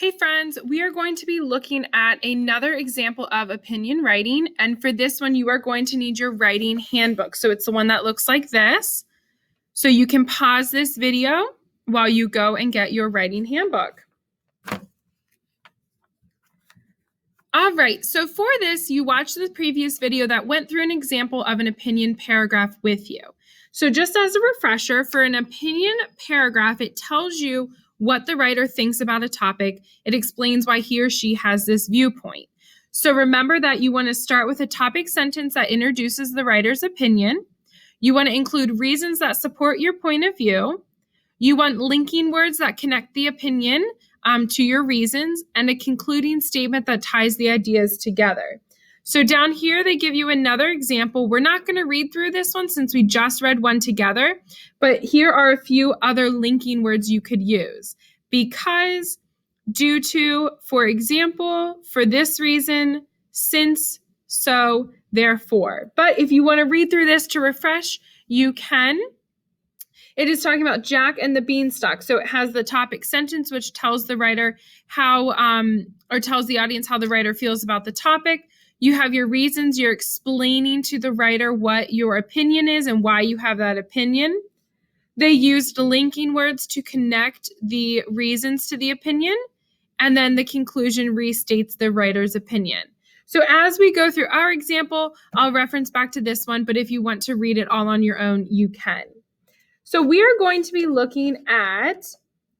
Hey friends, we are going to be looking at another example of opinion writing, and for this one you are going to need your writing handbook. So it's the one that looks like this. So you can pause this video while you go and get your writing handbook. All right, so for this, you watched the previous video that went through an example of an opinion paragraph with you. So just as a refresher, for an opinion paragraph, it tells you what the writer thinks about a topic. It explains why he or she has this viewpoint. So remember that you want to start with a topic sentence that introduces the writer's opinion. You want to include reasons that support your point of view. You want linking words that connect the opinion to your reasons, and a concluding statement that ties the ideas together. So down here, they give you another example. We're not going to read through this one since we just read one together, but here are a few other linking words you could use. Because, due to, for example, for this reason, since, so, therefore. But if you want to read through this to refresh, you can. It is talking about Jack and the Beanstalk. So it has the topic sentence, which tells the writer how, or tells the audience how the writer feels about the topic. You have your reasons. You're explaining to the writer what your opinion is and why you have that opinion. They used linking words to connect the reasons to the opinion. And then the conclusion restates the writer's opinion. So as we go through our example, I'll reference back to this one, but if you want to read it all on your own, you can. So we are going to be looking at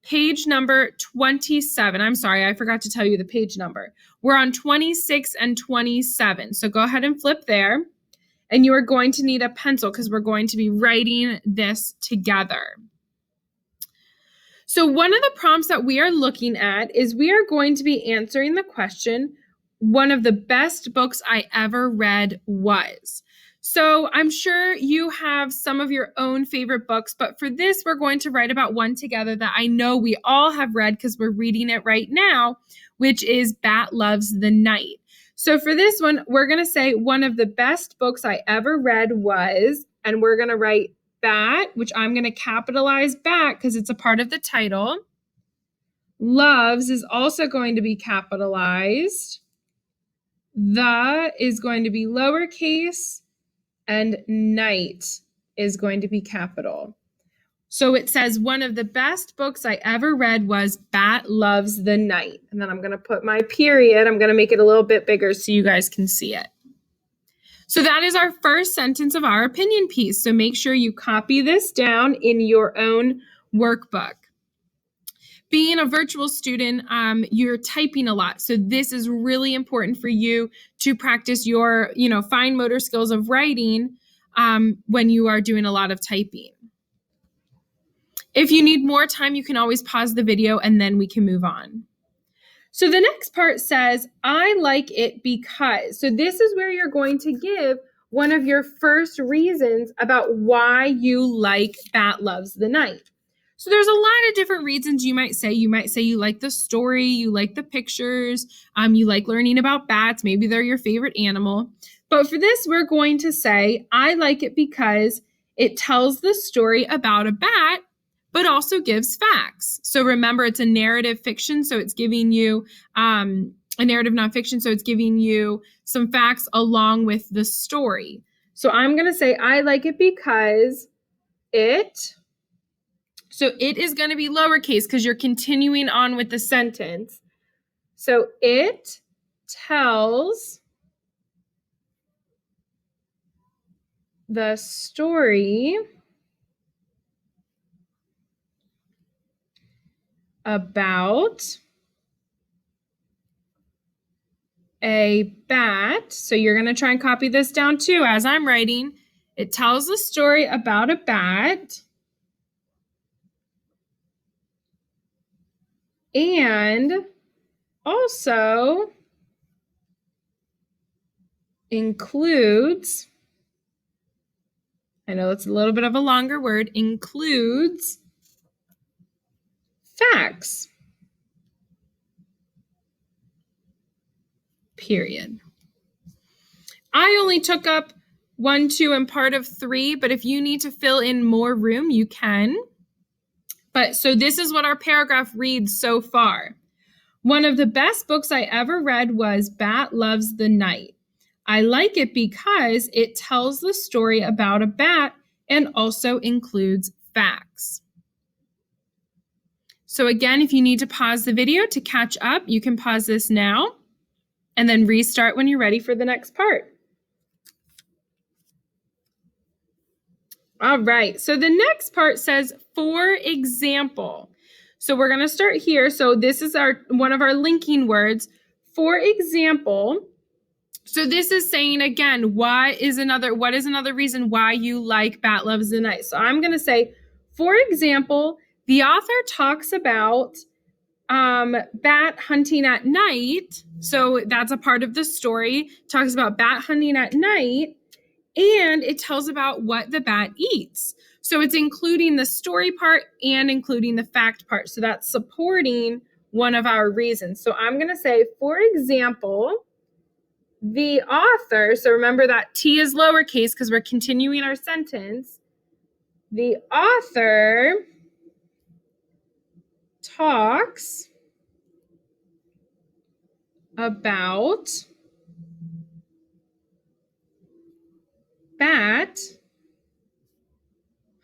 page number 27. I'm sorry, I forgot to tell you the page number. We're on 26 and 27. So go ahead and flip there. And you are going to need a pencil because we're going to be writing this together. So one of the prompts that we are looking at is we are going to be answering the question, one of the best books I ever read was. So I'm sure you have some of your own favorite books, but for this, we're going to write about one together that I know we all have read because we're reading it right now, which is Bat Loves the Night. So for this one, we're going to say one of the best books I ever read was, and we're going to write Bat, which I'm going to capitalize Bat because it's a part of the title. Loves is also going to be capitalized. The is going to be lowercase. And night is going to be capital. So it says one of the best books I ever read was Bat Loves the Night. And then I'm going to put my period. I'm going to make it a little bit bigger so you guys can see it. So that is our first sentence of our opinion piece. So make sure you copy this down in your own workbook. Being a virtual student, you're typing a lot. So this is really important for you to practice your, fine motor skills of writing when you are doing a lot of typing. If you need more time, you can always pause the video and then we can move on. So the next part says, I like it because. So this is where you're going to give one of your first reasons about why you like Bat Loves the Night. So there's a lot of different reasons you might say. You might say you like the story, you like the pictures, you like learning about bats. Maybe they're your favorite animal. But for this, we're going to say, I like it because it tells the story about a bat, but also gives facts. So remember, it's a narrative fiction, so it's giving you a narrative nonfiction, so it's giving you some facts along with the story. So I'm going to say, I like it because it... So it is going to be lowercase because you're continuing on with the sentence. So it tells the story about a bat. So you're going to try and copy this down too as I'm writing. It tells the story about a bat. And also includes, I know it's a little bit of a longer word, includes facts. Period. I only took up 1, 2, and part of 3, but if you need to fill in more room, you can. But so this is what our paragraph reads so far. One of the best books I ever read was Bat Loves the Night. I like it because it tells the story about a bat and also includes facts. So again, if you need to pause the video to catch up, you can pause this now and then restart when you're ready for the next part. All right, so the next part says, for example. So we're going to start here. So this is one of our linking words. For example, so this is saying again, what is another reason why you like Bat Loves the Night? So I'm going to say, for example, the author talks about bat hunting at night. So that's a part of the story. Talks about bat hunting at night, and it tells about what the bat eats. So it's including the story part and including the fact part. So that's supporting one of our reasons. So I'm going to say, for example, the author, so remember that T is lowercase because we're continuing our sentence. The author talks about bat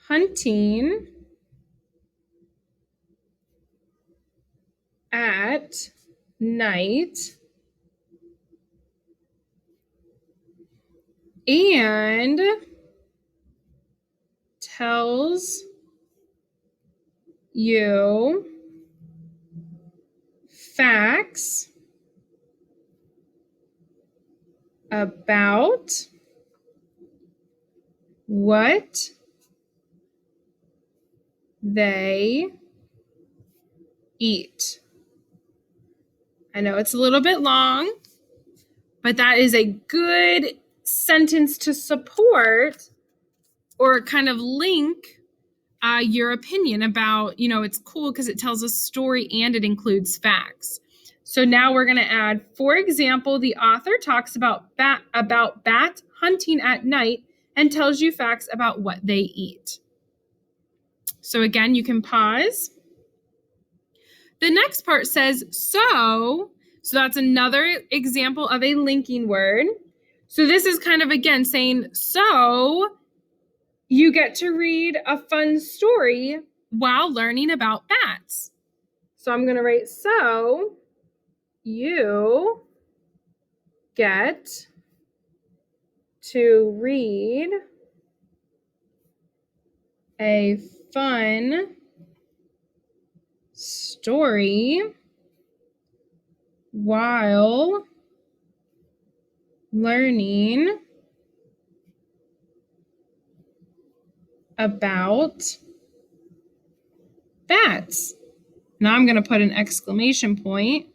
hunting at night and tells you facts about what they eat. I know it's a little bit long, but that is a good sentence to support or kind of link your opinion about, it's cool because it tells a story and it includes facts. So now we're going to add, for example, the author talks about bat hunting at night and tells you facts about what they eat. So again, you can pause. The next part says, so that's another example of a linking word. So this is kind of, again, saying, so you get to read a fun story while learning about bats. So I'm going to write, so you get to read a fun story while learning about bats. Now I'm going to put an exclamation point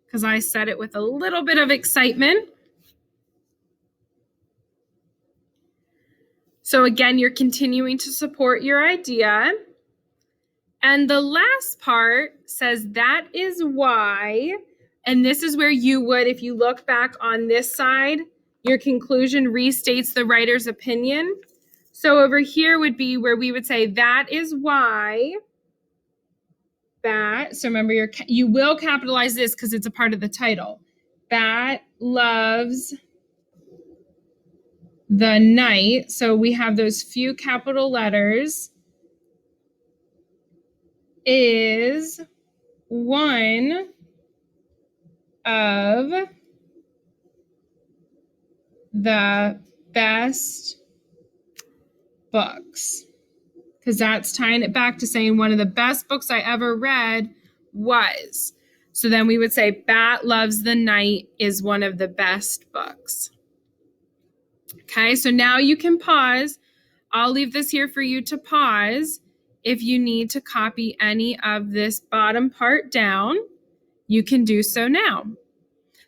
because I said it with a little bit of excitement. So again, you're continuing to support your idea. And the last part says, that is why, and this is where you would, if you look back on this side, your conclusion restates the writer's opinion. So over here would be where we would say, that is why Bat, so remember you will capitalize this because it's a part of the title. Bat loves the night. So we have those few capital letters. Is one of the best books. Because that's tying it back to saying one of the best books I ever read was. So then we would say Bat Loves the Night is one of the best books. Okay, so now you can pause. I'll leave this here for you to pause. If you need to copy any of this bottom part down, you can do so now.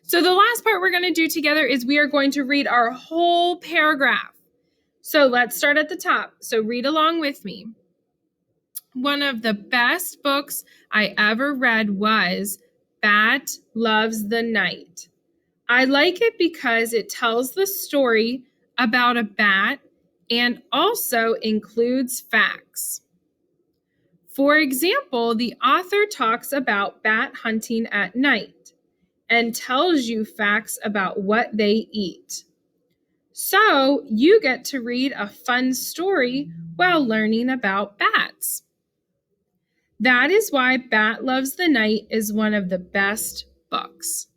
So the last part we're going to do together is we are going to read our whole paragraph. So let's start at the top. So read along with me. One of the best books I ever read was Bat Loves the Night. I like it because it tells the story about a bat and also includes facts. For example, the author talks about bat hunting at night and tells you facts about what they eat. So you get to read a fun story while learning about bats. That is why Bat Loves the Night is one of the best books.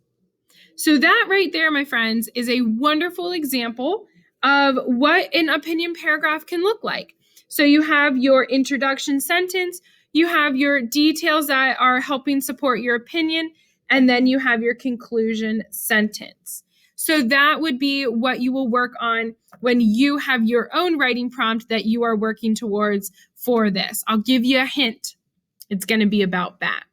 So that right there, my friends, is a wonderful example of what an opinion paragraph can look like. So you have your introduction sentence, you have your details that are helping support your opinion, and then you have your conclusion sentence. So that would be what you will work on when you have your own writing prompt that you are working towards for this. I'll give you a hint. It's going to be about bats.